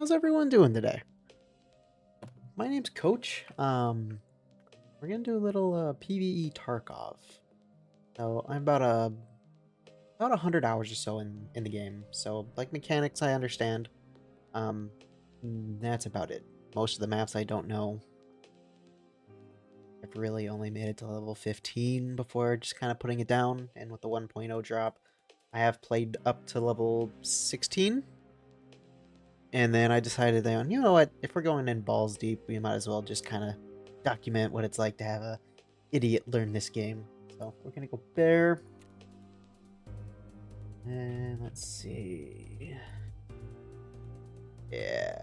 How's everyone doing today? My name's Coach. We're gonna do a little PVE Tarkov. So I'm about 100 hours or so in the game. So like mechanics, I understand. Um, that's about it. Most of the maps I don't know. I've really only made it to level 15 before just kind of putting it down. And with the 1.0 drop, I have played up to level 16. And then I decided that, you know what, if we're going in balls deep, we might as well just kind of document what it's like to have a idiot learn this game. So we're gonna go bear. And let's see. Yeah.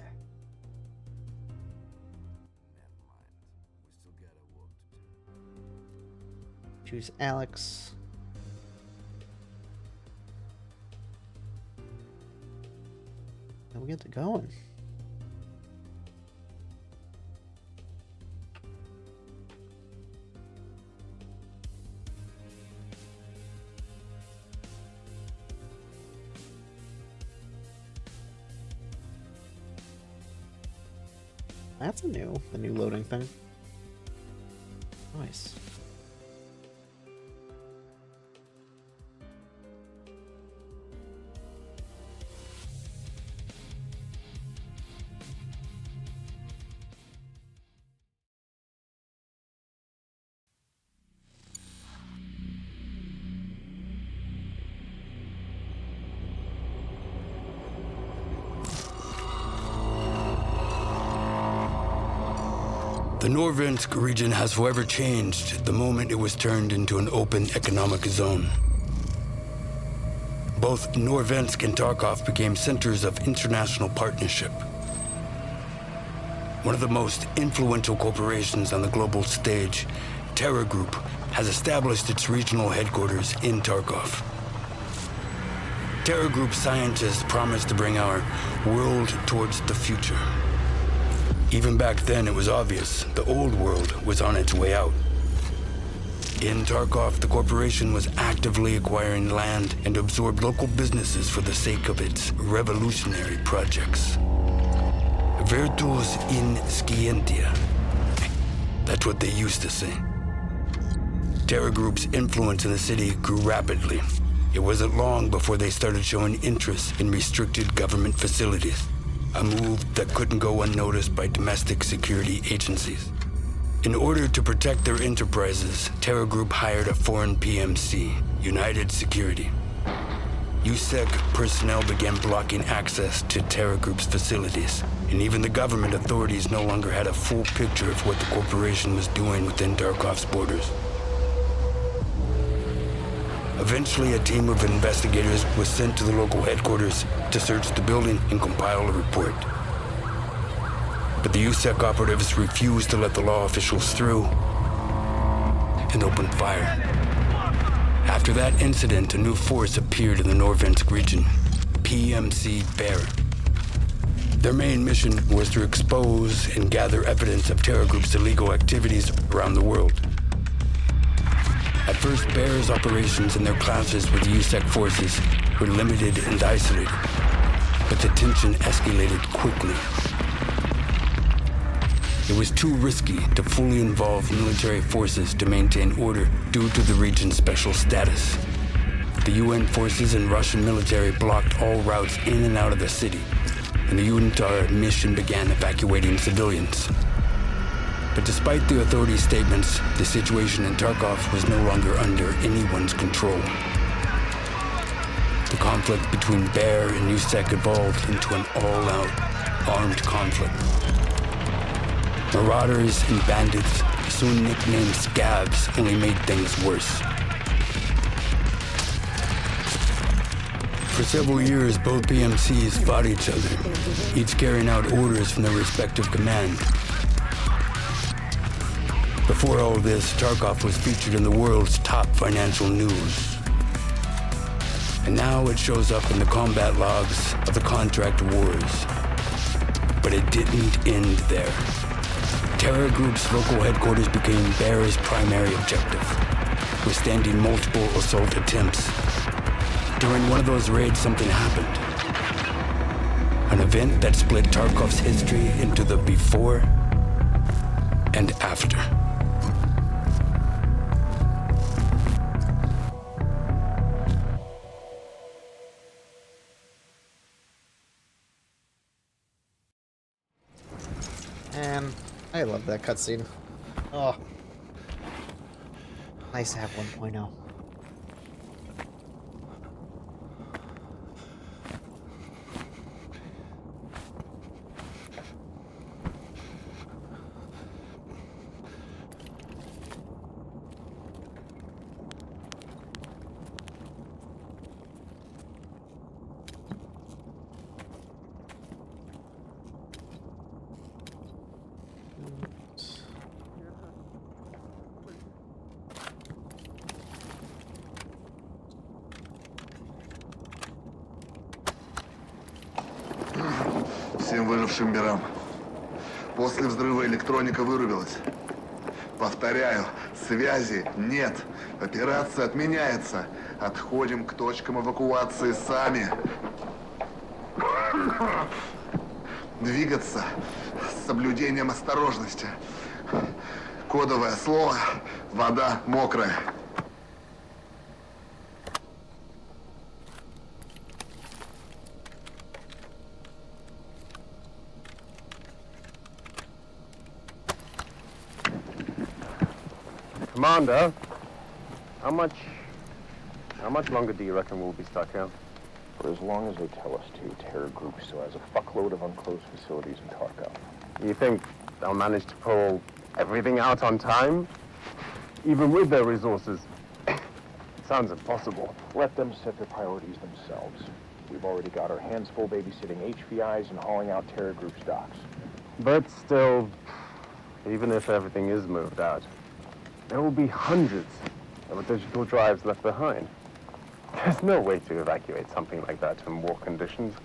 Choose Alex. And we get to going. That's the new loading thing. Nice. The Norvensk region has forever changed the moment it was turned into an open economic zone. Both Norvensk and Tarkov became centers of international partnership. One of the most influential corporations on the global stage, Terra Group, has established its regional headquarters in Tarkov. Terra Group scientists promised to bring our world towards the future. Even back then, it was obvious the old world was on its way out. In Tarkov, the corporation was actively acquiring land and absorbed local businesses for the sake of its revolutionary projects. Virtus in scientia. That's what they used to say. Terra Group's influence in the city grew rapidly. It wasn't long before they started showing interest in restricted government facilities. A move that couldn't go unnoticed by domestic security agencies. In order to protect their enterprises, Terra Group hired a foreign PMC, United Security. USEC personnel began blocking access to Terra Group's facilities, and even the government authorities no longer had a full picture of what the corporation was doing within Tarkov's borders. Eventually, a team of investigators was sent to the local headquarters to search the building and compile a report. But the USEC operatives refused to let the law officials through and opened fire. After that incident, a new force appeared in the Norvensk region, PMC Bear. Their main mission was to expose and gather evidence of Terra Group's illegal activities around the world. At first, Bear's operations and their clashes with USEC forces were limited and isolated, but the tension escalated quickly. It was too risky to fully involve military forces to maintain order due to the region's special status. The UN forces and Russian military blocked all routes in and out of the city, and the UNTAR mission began evacuating civilians. But despite the authorities' statements, the situation in Tarkov was no longer under anyone's control. The conflict between Bear and USEC evolved into an all-out armed conflict. Marauders and bandits, soon nicknamed Scabs, only made things worse. For several years, both PMCs fought each other, each carrying out orders from their respective command. Before all this, Tarkov was featured in the world's top financial news. And now it shows up in the combat logs of the contract wars. But it didn't end there. Terra Group's local headquarters became Bear's primary objective, withstanding multiple assault attempts. During one of those raids, something happened. An event that split Tarkov's history into the before and after. And I love that cutscene. Oh, nice to have 1.0. Всем выжившим мирам. После взрыва электроника вырубилась. Повторяю, связи нет. Операция отменяется. Отходим к точкам эвакуации сами. Двигаться с соблюдением осторожности. Кодовое слово – вода мокрая. Commander, how much longer do you reckon we'll be stuck here? For as long as they tell us to. Terror Group still has a fuckload of unclosed facilities in Tarkov. You think they'll manage to pull everything out on time? Even with their resources? Sounds impossible. Let them set their priorities themselves. We've already got our hands full babysitting HVIs and hauling out Terror Group's docks. But still, even if everything is moved out, there will be hundreds of digital drives left behind. There's no way to evacuate something like that in war conditions.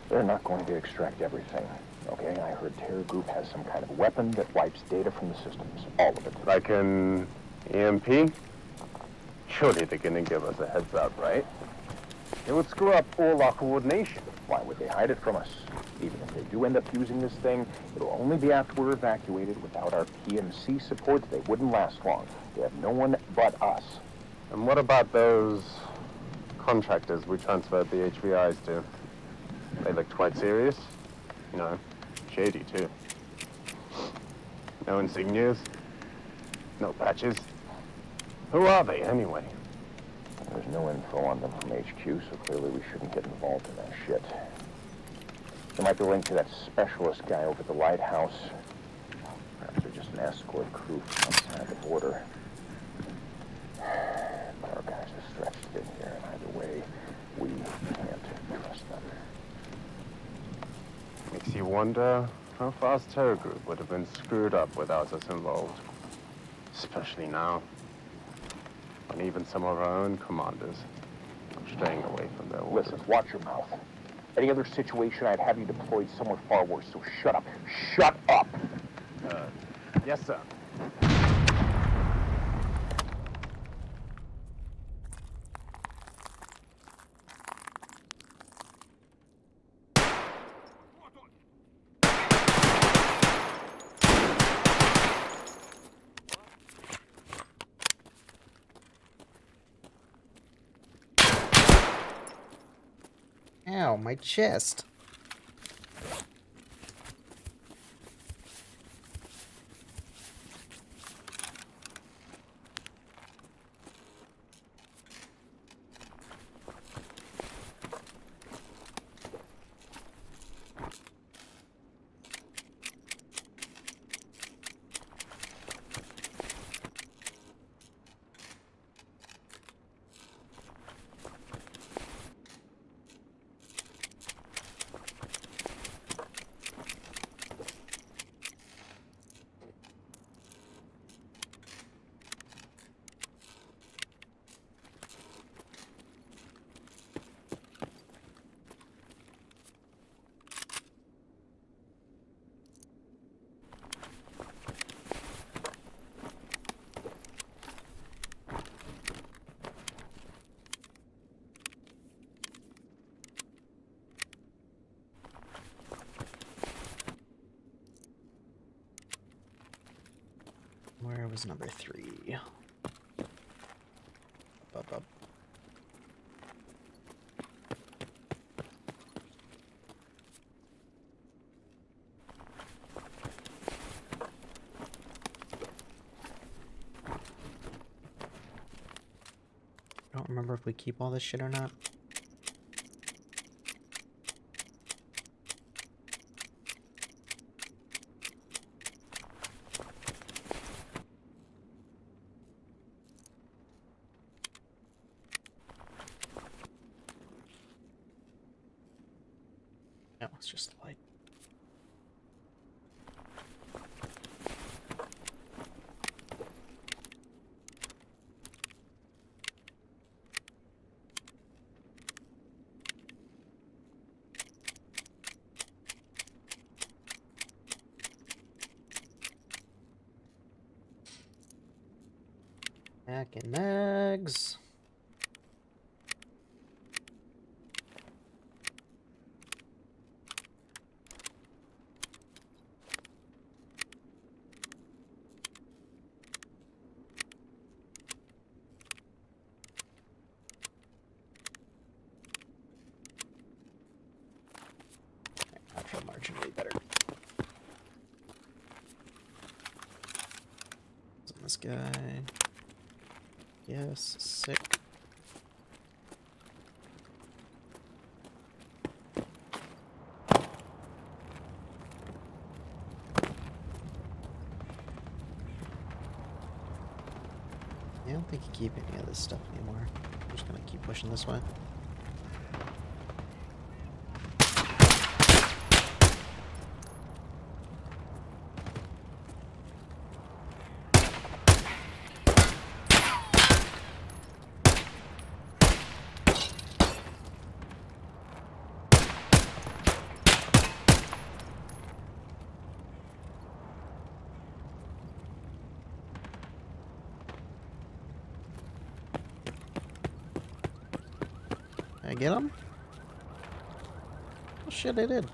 They're not going to extract everything. Okay, I heard Terror Group has some kind of weapon that wipes data from the systems. All of it. Like an EMP? Surely they're gonna give us a heads up, right? It would screw up all our coordination. Why would they hide it from us? Even if they do end up using this thing, it'll only be after we're evacuated. Without our PMC support, they wouldn't last long. They have no one but us. And what about those contractors we transferred the HVIs to? They looked quite serious. You know, shady too. No insignias, no patches. Who are they anyway? There's no info on them from HQ, so clearly we shouldn't get involved in that shit. They might be linked to that specialist guy over at the lighthouse. Perhaps they're just an escort crew from outside the border. But our guys are stretched thin here, and either way, we can't trust them. Makes you wonder how fast Terror Group would have been screwed up without us involved. Especially now, when even some of our own commanders are staying away from their orders. Listen, watch your mouth. Any other situation, I'd have you deployed somewhere far worse, so shut up. Shut up! Yes, sir. Ow, my chest. was number 3? Up. I don't remember if we keep all this shit or not. No, it's just light. Back in mags. I feel marginally better. This guy. Yes, sick. I don't think you keep any of this stuff anymore. I'm just gonna keep pushing this way. Did I get him? Oh shit, I did.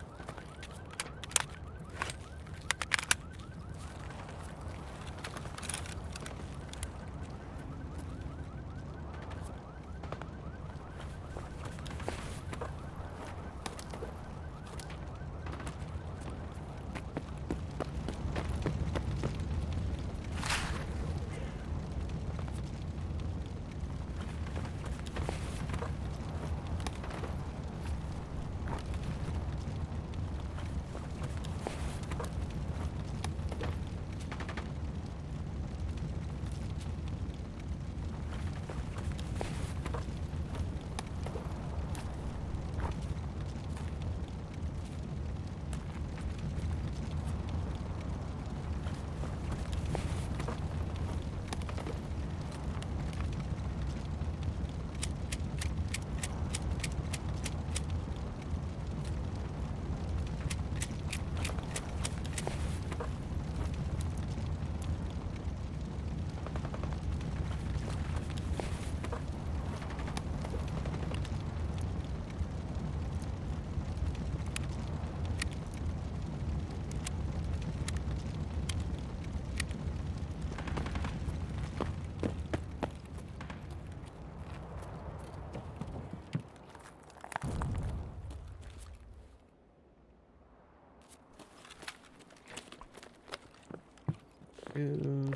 Good.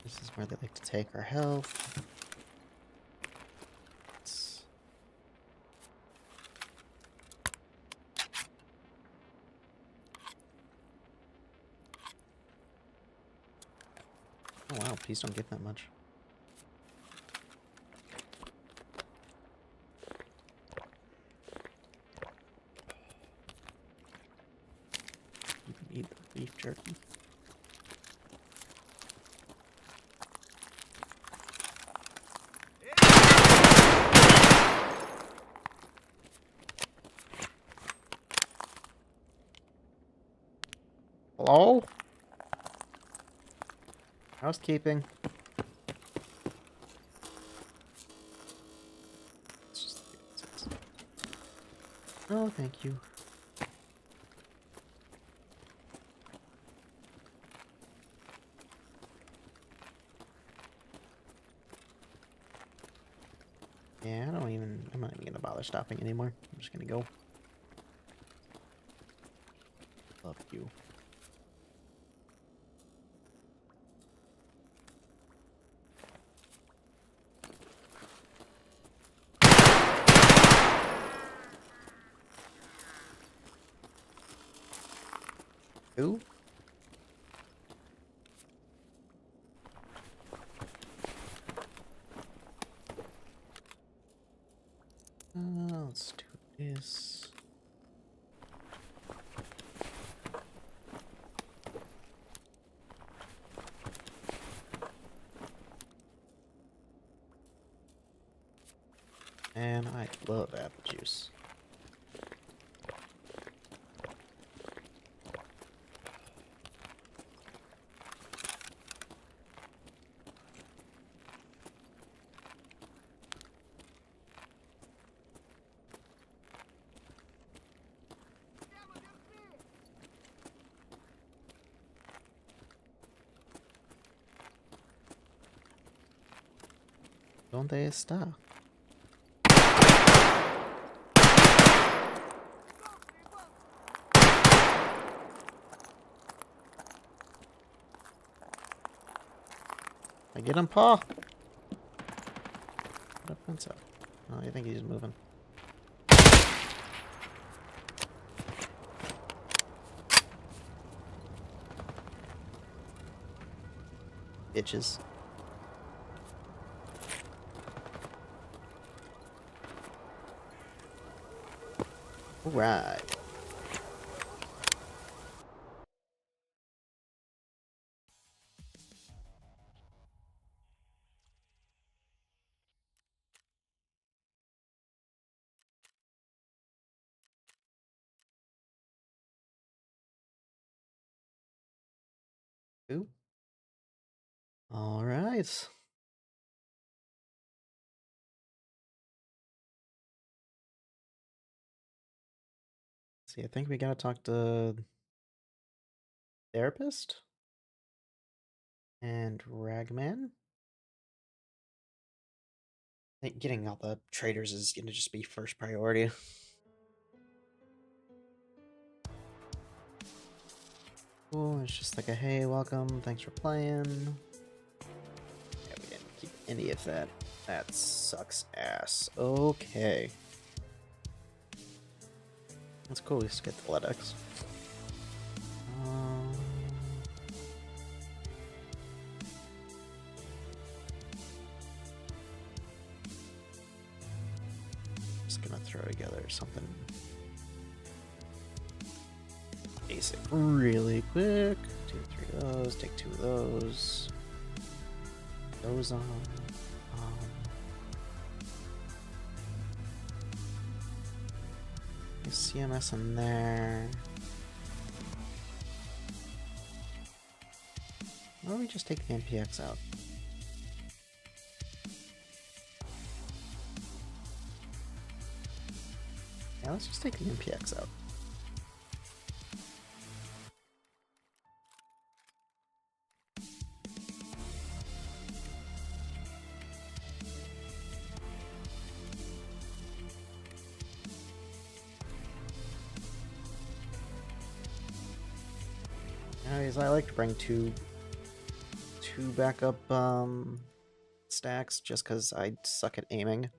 This is where they like to take our health. Oh wow, please don't get that much. You can eat the beef jerky. Hello? Housekeeping. Oh, thank you. Yeah, I'm not even gonna bother stopping anymore. I'm just gonna go. Love you. Who? Let's do this. And I love apple juice. ¿Dónde está? I get him, Paul. Put a fence up. Oh, I think he's moving. Bitches. All right. Who? All right. See, I think we gotta talk to therapist and Ragman. I think getting all the traders is gonna just be first priority. Cool. It's just like a hey, welcome, thanks for playing. Yeah, we didn't keep any of that. That sucks ass. Okay. That's cool. We just get the LEDX. Just gonna throw together something basic really quick. 2, 3 of those. Take 2 of those. Those on. CMS in there. Why don't we just take the NPX out? Yeah, let's just take the NPX out. Anyways, I like to bring two backup stacks just because I suck at aiming.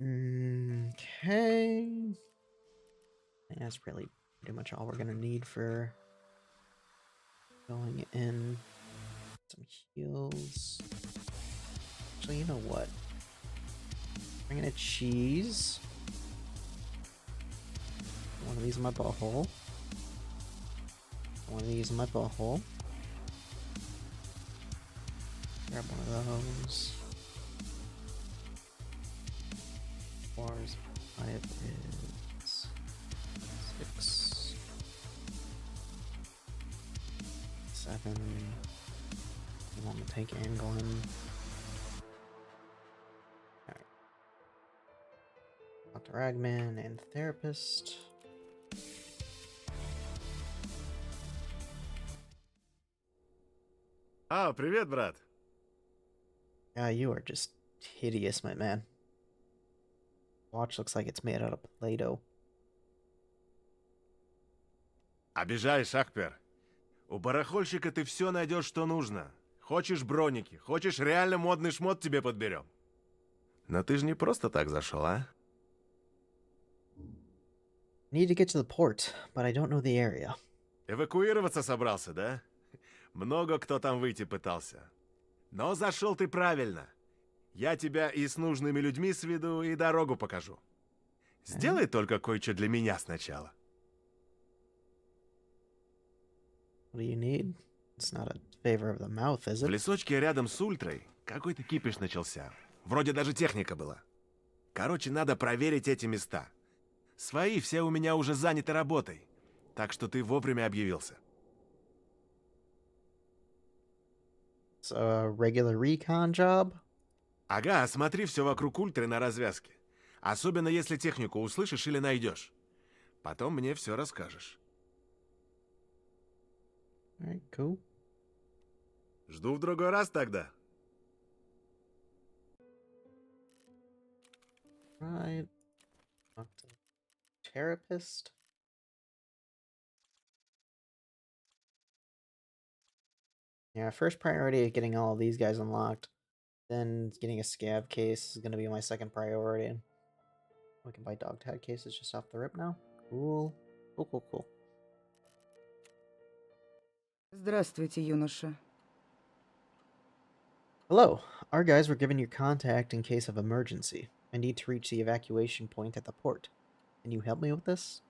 Okay. And that's really pretty much all we're gonna need for going in. Some heals. Actually, you know what? Bring in a cheese. One of these in my butthole. One of these in my butthole. Grab one of those. Bars 5 is 6. 7. You want to take angle in. Alright. Dr. Ragman and therapist. А, привет, брат. Yeah, you are just hideous, my man. Watch looks like it's made out of Play-Doh. Обижаешь, Акпер. У барахольщика ты все найдешь, что нужно. Хочешь броники, хочешь реально модный шмот, тебе подберем. Но ты же не просто так зашел, а? Need to get to the port, but I don't know the area. Эвакуироваться собрался, да? Много кто там выйти пытался. Но зашел ты правильно. Я тебя и с нужными людьми сведу, и дорогу покажу. Сделай только кое-что для меня сначала. What do you need? It's not a favor of the mouth, is В it? лесочке рядом с Ультрой какой-то кипиш начался. Вроде даже техника была. Короче, надо проверить эти места. Свои все у меня уже заняты работой. Так что ты вовремя объявился. It's a regular recon job? Ага, осмотри все вокруг Ультры на развязке. Особенно если технику услышишь или найдешь. Потом мне все расскажешь. Alright, cool. Жду в другой раз тогда. Right. Talk to therapist. Yeah, first priority is getting all of these guys unlocked. Then getting a scav case is going to be my second priority. We can buy dog tag cases just off the rip now. Cool. Cool. Здравствуйте, юноша. Hello. Our guys were given your contact in case of emergency. I need to reach the evacuation point at the port. Can you help me with this?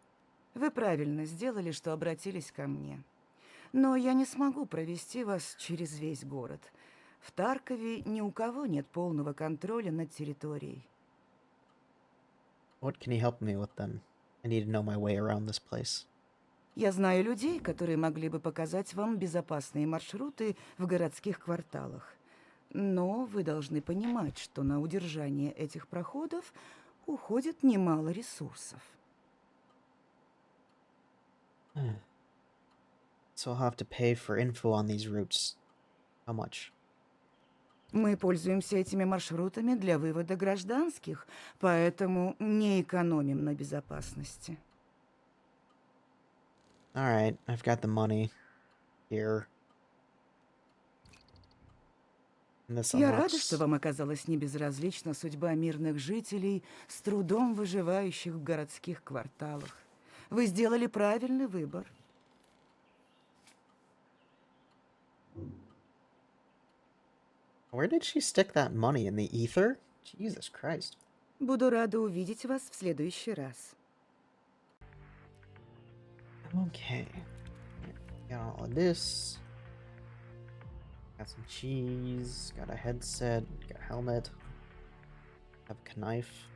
Вы правильно сделали, что обратились ко мне. Но я не смогу провести вас через весь город. В Таркове ни у кого нет полного контроля над территорией. What can you help me with then? I need to know my way around this place. Я знаю людей, которые могли бы показать вам безопасные маршруты в городских кварталах. Но вы должны понимать, что на удержание этих проходов уходит немало ресурсов. So I'll have to pay for info on these routes. How much? Мы пользуемся этими маршрутами для вывода гражданских, поэтому не экономим на безопасности. Alright, I've got the money here. And this Я рада, unlocks... что вам оказалась небезразлична судьба мирных жителей, с трудом выживающих в городских кварталах. Вы сделали правильный выбор. Where did she stick that money? In the ether? Jesus Christ. Буду рада увидеть вас в следующий раз. Okay. Got all of this. Got some cheese. Got a headset. Got a helmet. Have a knife.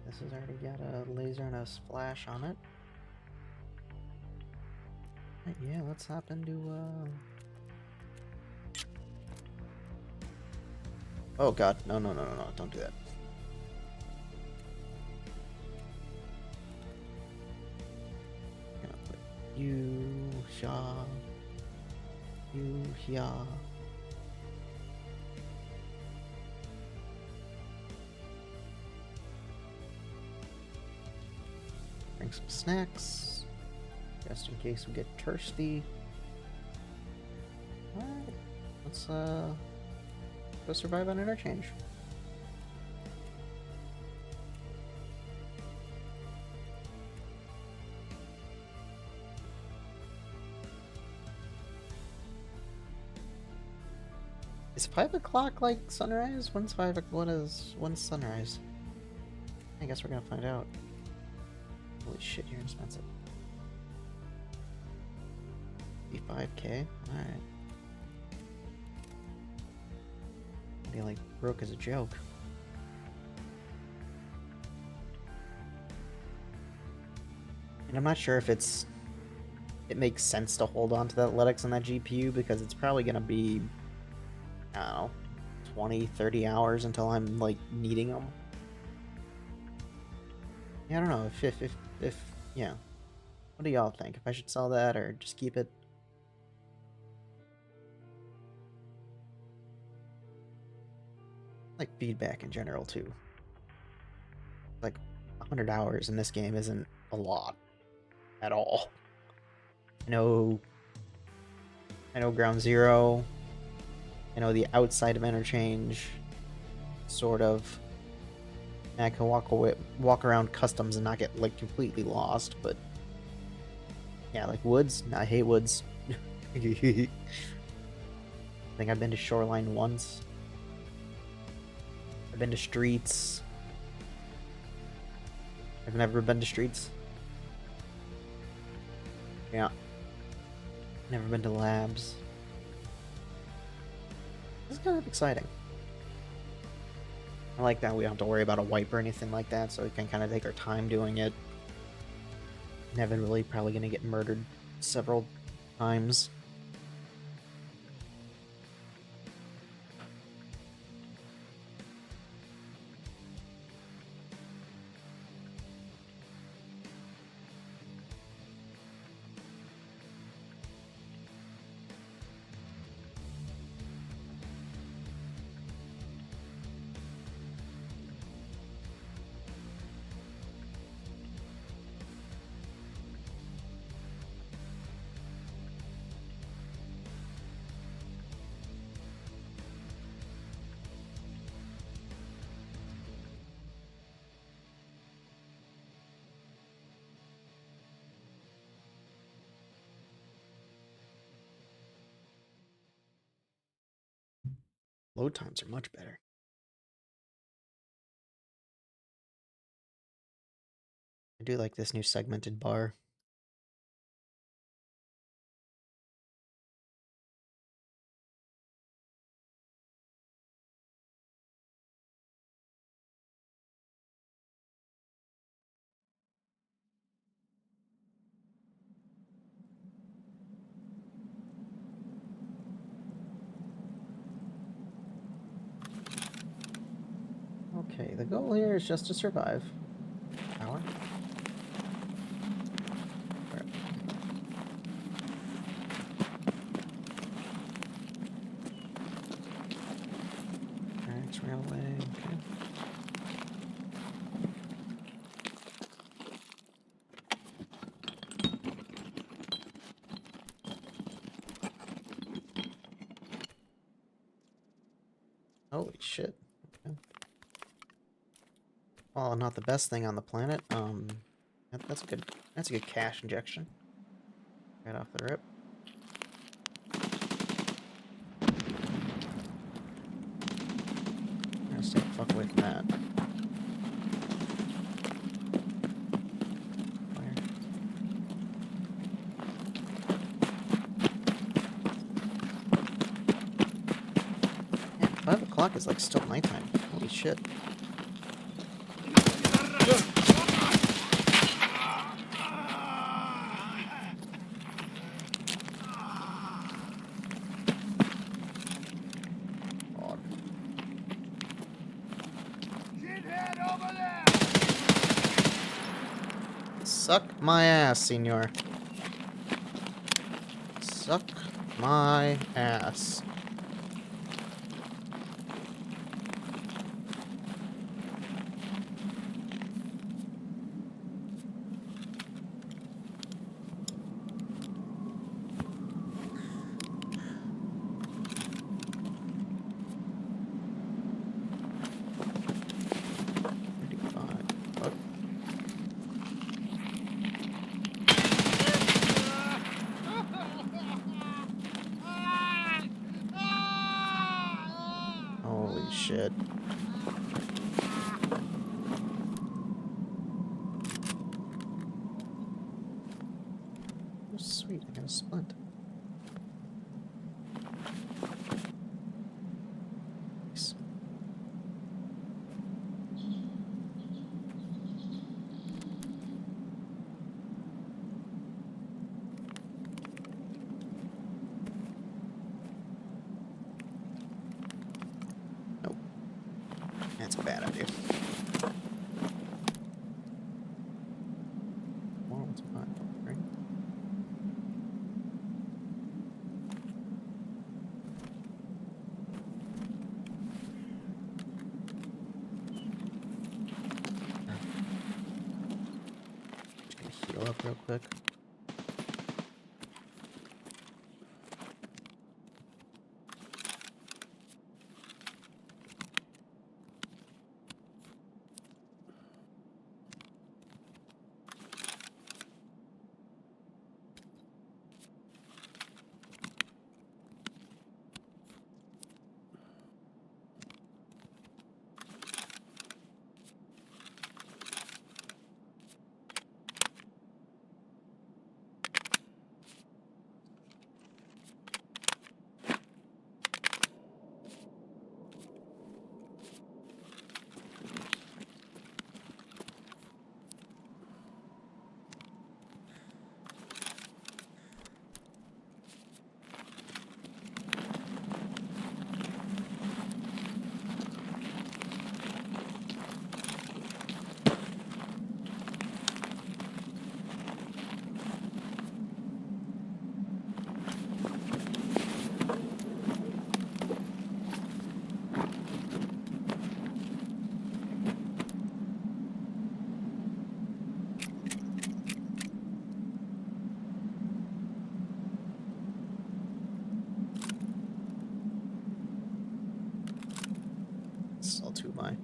This has already got a laser and a splash on it. Right, yeah, let's hop into Oh god, no, don't do that. Gonna put you here. Bring some snacks, just in case we get thirsty. Alright, let's go survive on interchange. Is 5 o'clock like sunrise? When's sunrise? I guess we're gonna find out. Holy shit, you're expensive. 55k? Alright. Be like broke as a joke. And I'm not sure if it makes sense to hold on to that LEDX and that GPU because it's probably gonna be, I don't know, 20, 30 hours until I'm like needing them. Yeah, I don't know if yeah. What do y'all think? If I should sell that or just keep it? like feedback in general too. Like 100 hours in this game isn't a lot at all. I know Ground Zero. I know the outside of Interchange, sort of. And I can walk around customs and not get like completely lost, but yeah, like woods. I hate woods. I think I've been to Shoreline once. I've been to Streets. I've never been to Streets. Yeah. Never been to Labs. This is kind of exciting. I like that we don't have to worry about a wipe or anything like that, so we can kind of take our time doing it. Inevitably, probably going to get murdered several times. Load times are much better. I do like this new segmented bar. Okay, the goal here is just to survive. Power. Alright, railway. Okay. Holy shit. Okay. Well, not the best thing on the planet. That's a good cash injection. Right off the rip. I'm gonna stay the fuck away from that. Fire. Man, 5 o'clock is like still nighttime. Holy shit. Suck my ass, senor. Suck my ass. Holy shit. Oh, sweet, I got a splint. Nice. Nope. That's a bad idea. Well, it's fine, right? heal up real quick. Still too high.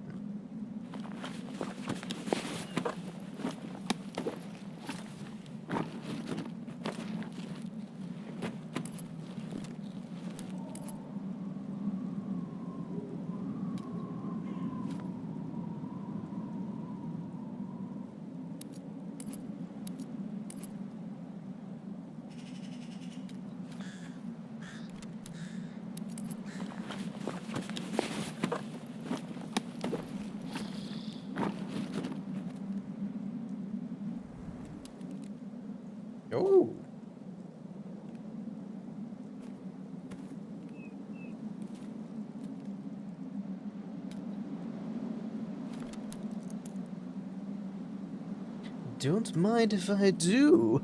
Oh. Don't mind if I do.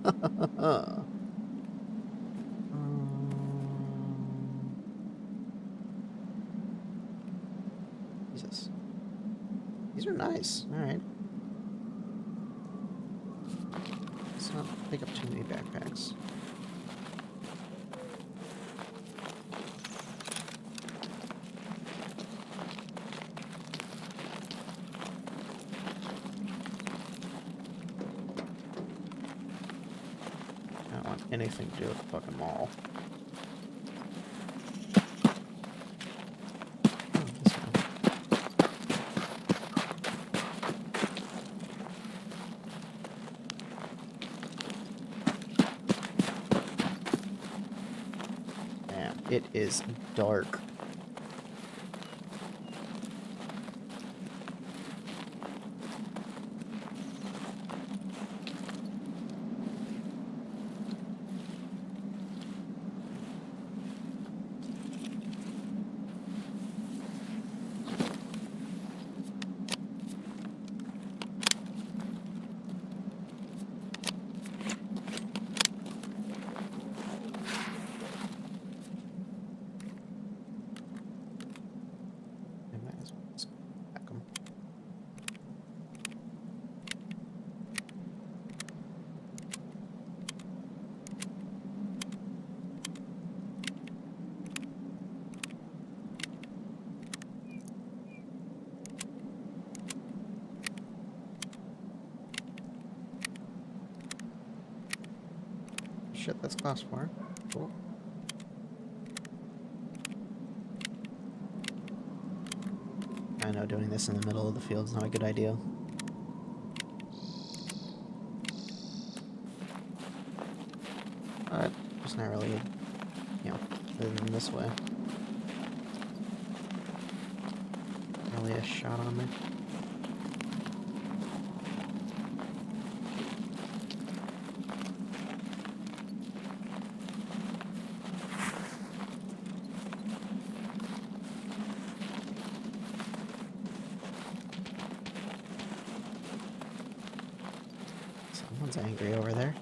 Jesus. These are nice. Alright. Let's not pick up too many backpacks. I don't want anything to do with the fucking mall. Oh, this one. Damn, it is dark. I might as well just pack 'em. Shit, that's class 4. Cool. I know doing this in the middle of the field is not a good idea. But it's not really, you know, other than this way. Really a shot on me. Someone's angry over there.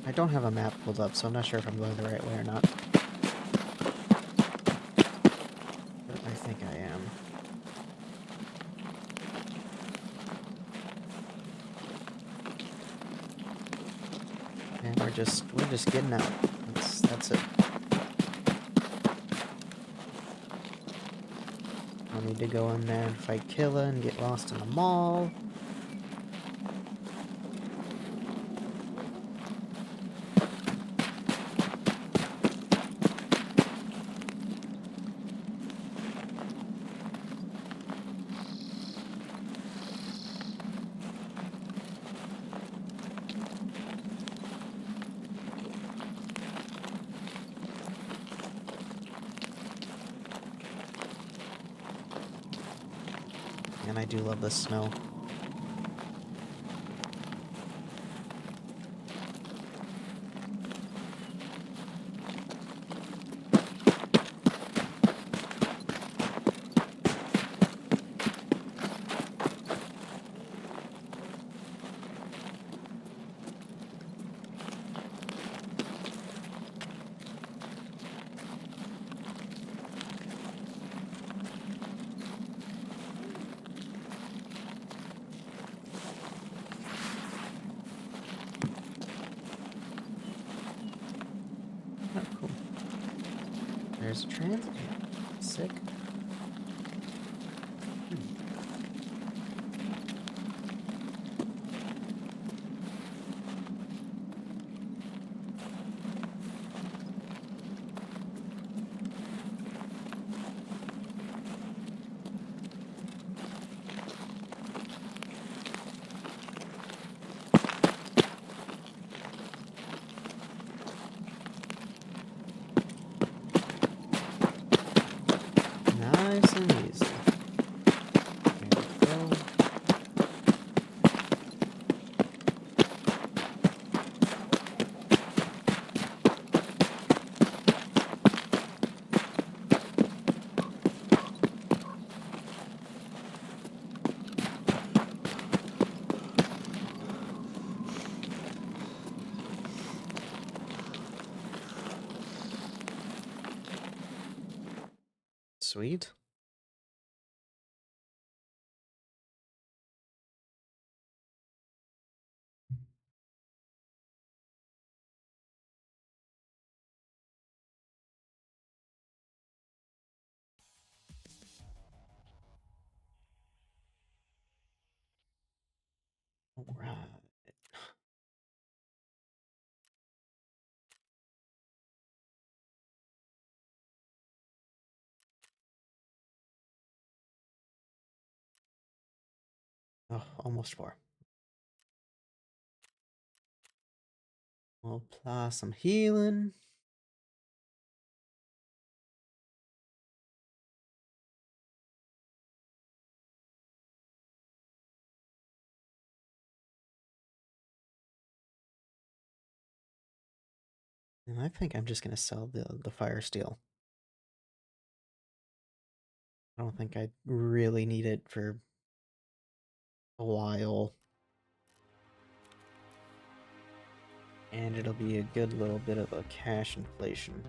I don't have a map pulled up, so I'm not sure if I'm going the right way or not. But I think I am. And we're just getting out. That's it. I need to go in there and fight Killa and get lost in the mall. And I do love the snow. Oh, cool. There's a transit here. Sick. Nice and easy. There we go. Sweet. Alright. Oh, almost 4. We'll apply some healing. And I think I'm just gonna sell the fire steel. I don't think I really need it for a while. And it'll be a good little bit of a cash inflation.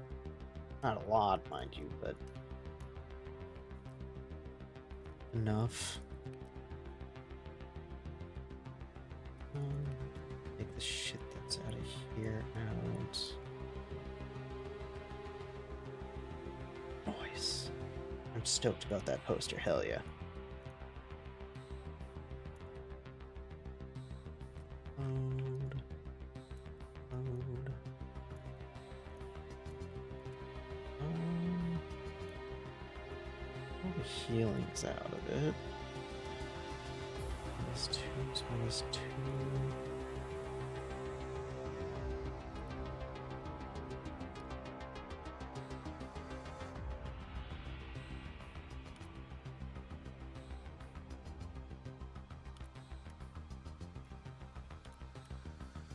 Not a lot, mind you, but enough. Take the shit that's out of here out. Nice. I'm stoked about that poster, hell yeah. Load. Load. All the healing's out of it. -2.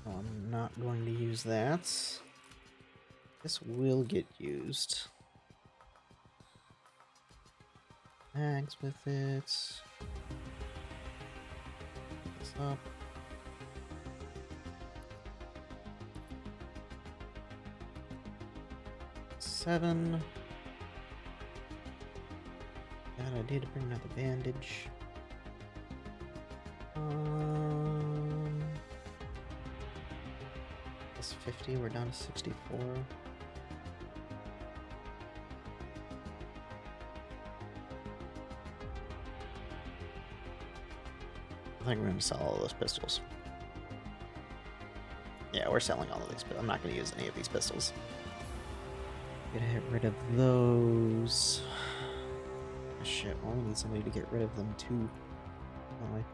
Oh, I'm not going to use that. This will get used. Bags with it. This up. 7. Bad idea to bring another bandage. Plus 50, we're down to 64. I think we're gonna sell all those pistols. Yeah, we're selling all of these, but I'm not gonna use any of these pistols. Gonna get rid of those. Oh, shit, well, we need somebody to get rid of them too. Don't we?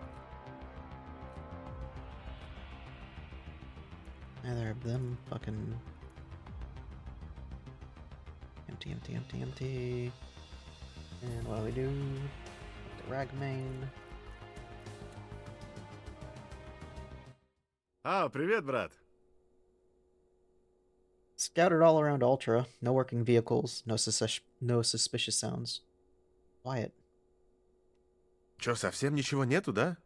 Either of them fucking empty, empty, empty, empty. And what do we do? The rag main. А, привет, брат. Scouted all around Ultra. No working vehicles. No suspicious sounds. Quiet. Чё, совсем ничего нету, да?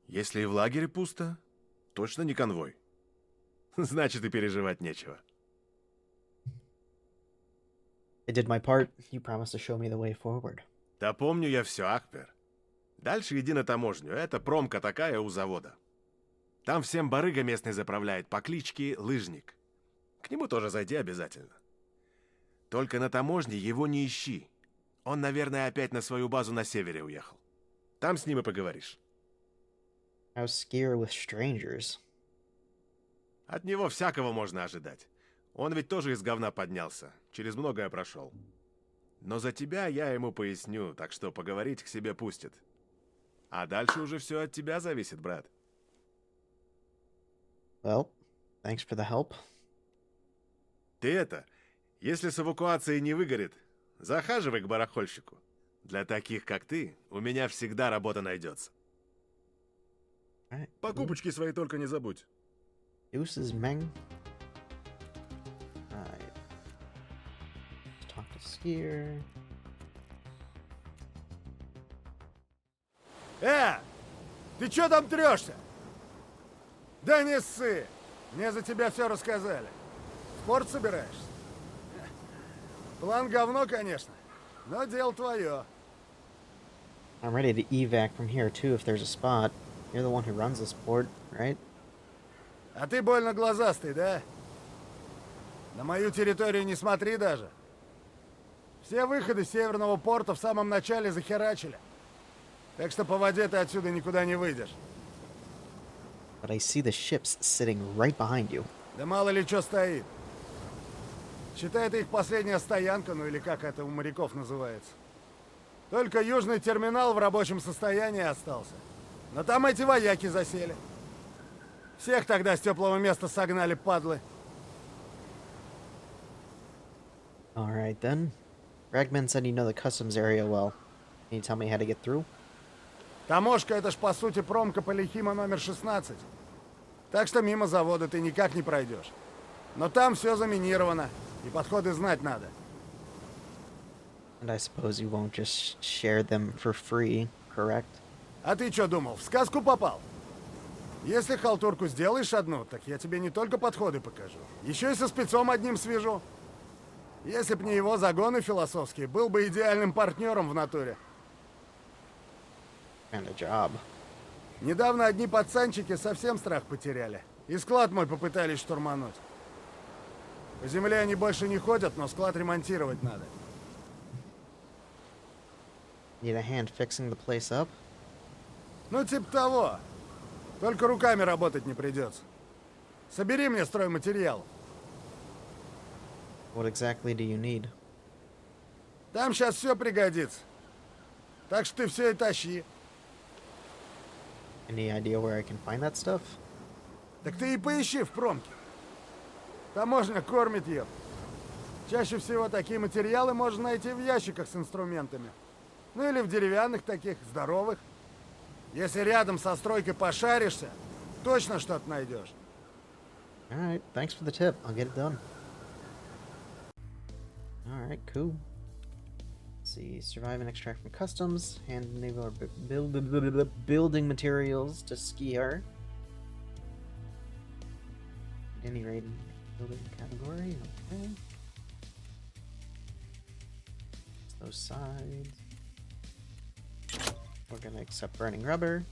Если и в лагере пусто, точно не конвой. Значит, и переживать нечего. I did my part. You promised to show me the way forward. Да помню я все, Акпер. Дальше иди на таможню. Это промка такая у завода. Там всем барыга местный заправляет по кличке Лыжник. К нему тоже зайди обязательно. Только на таможне его не ищи. Он, наверное, опять на свою базу на севере уехал. Там с ним и поговоришь. How's skier with strangers? От него всякого можно ожидать. Он ведь тоже из говна поднялся. Через многое прошел. Но за тебя я ему поясню, так что поговорить к себе пустит. А дальше уже все от тебя зависит, брат. Well, thanks for the help. Ты это, если с эвакуацией не выгорит, захаживай к барахольщику. Для таких, как ты, у меня всегда работа найдется. Alright. Покупочки свои только не забудь. Deuces, Meng. Alright. Let's talk to skier. Ты чё там трёшься? Да не ссы! Мне за тебя все рассказали. В порт собираешься? План говно, конечно, но дело твое. I'm ready to evac from here too if there's a spot. You're the one who runs this port, right? А ты больно глазастый, да? На мою территорию не смотри даже. Все выходы с северного порта в самом начале захерачили. Так что по воде ты отсюда никуда не выйдешь. But I see the ships sitting right behind you. Да мало ли что стоит. Считай, это их последняя стоянка, ну или как это у моряков называется. Только южный терминал в рабочем состоянии остался. Но там эти вояки засели. Всех тогда с теплого места согнали, падлы. Alright then. Ragman said you know the customs area well. Can you tell me how to get through? Таможка — это ж по сути промка Полихима номер 16. Так что мимо завода ты никак не пройдешь. Но там все заминировано, и подходы знать надо. And I suppose you won't just share them for free, correct? А ты что думал, в сказку попал? Если халтурку сделаешь одну, так я тебе не только подходы покажу, еще и со спецом одним свяжу. Если б не его загоны философские, был бы идеальным партнером в натуре. Kind of job. Недавно одни пацанчики совсем страх потеряли. И склад мой попытались штурмануть. По земле они больше не ходят, но склад ремонтировать надо. Need a hand fixing the place up? Ну, типа того. Только руками работать не придется. Собери мне стройматериал. What exactly do you need? Там сейчас все пригодится. Так что ты все и тащи. Any idea where I can find that stuff? Так ты и поищи в промке. Таможня кормит ее. Чаще всего такие материалы можно найти в ящиках с инструментами. Ну или в деревянных таких, здоровых. Если рядом со стройкой пошаришься, точно что-то найдешь. Alright, thanks for the tip. I'll get it done. Alright, cool. Let's see, survive and extract from customs, hand enable or building materials to skier. Any raid building category, okay. those sides. We're gonna accept burning rubber.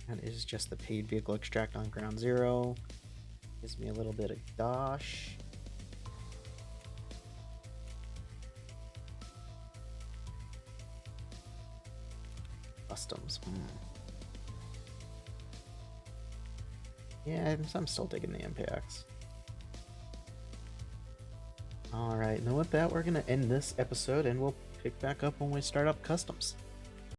That is just the paid vehicle extract on ground zero. Gives me a little bit of dosh. Customs. Yeah, I'm still digging the MPX. Alright, and with that, we're going to end this episode, and we'll pick back up when we start up customs.